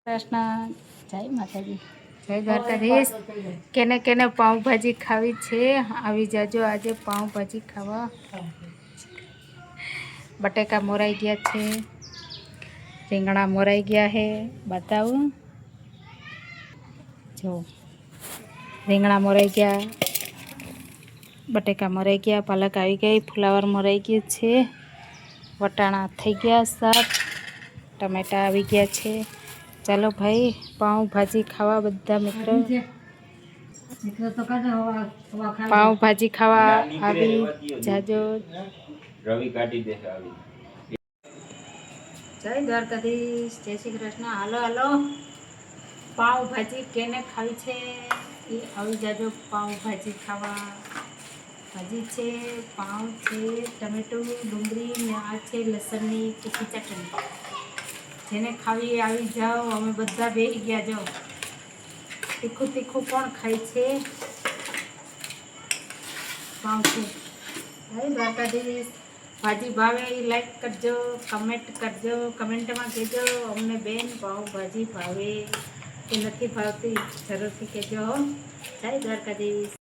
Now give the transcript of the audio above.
કૃષ્ણ જય માતાજી જય દ્વારકાધીશ। કેને કેને પાઉંભાજી ખાવી છે આવી જાજો આજે પાઉંભાજી ખાવા। બટેકા મોરાઈ ગયા છે, રીંગણા મોરાઈ ગયા है। बताऊं जो રીંગણા મોરાઈ ગયા, બટેકા મોરાઈ ગયા, પાલક આવી ગઈ, ફુલાવર મોરાઈ ગયું છે, વટાણા થઈ ગયા સાફ, ટમેટા આવી ગયા છે। ચાલો भाई पाव भाजी खावा बधा मित्रों। पाव भाजी खावा आवी जाजो। रवि काटी दे आवी। जय द्वारकाधीश, जय श्री कृष्ण। हालो हालो पाव भाजी केने खावी छे ए आवी जाजो। पाव भाजी खावा भाजी छे, पाव छे, टमेटो डूंगरी ने आ छे लसणनी तीखी चटनी। जेने खावी आई जाओ, अमे बधा बेही गया। जो तीखू तीखू कोण खाय छे पाव छे। भाई द्वारकाधीश भाजी भावे लाइक करजो, कमेंट करजो, कमेंट में कहो अमने बेन पाव भाजी भावे कि नहीं भावती जरूर थी कहो। जय द्वारकाधीश।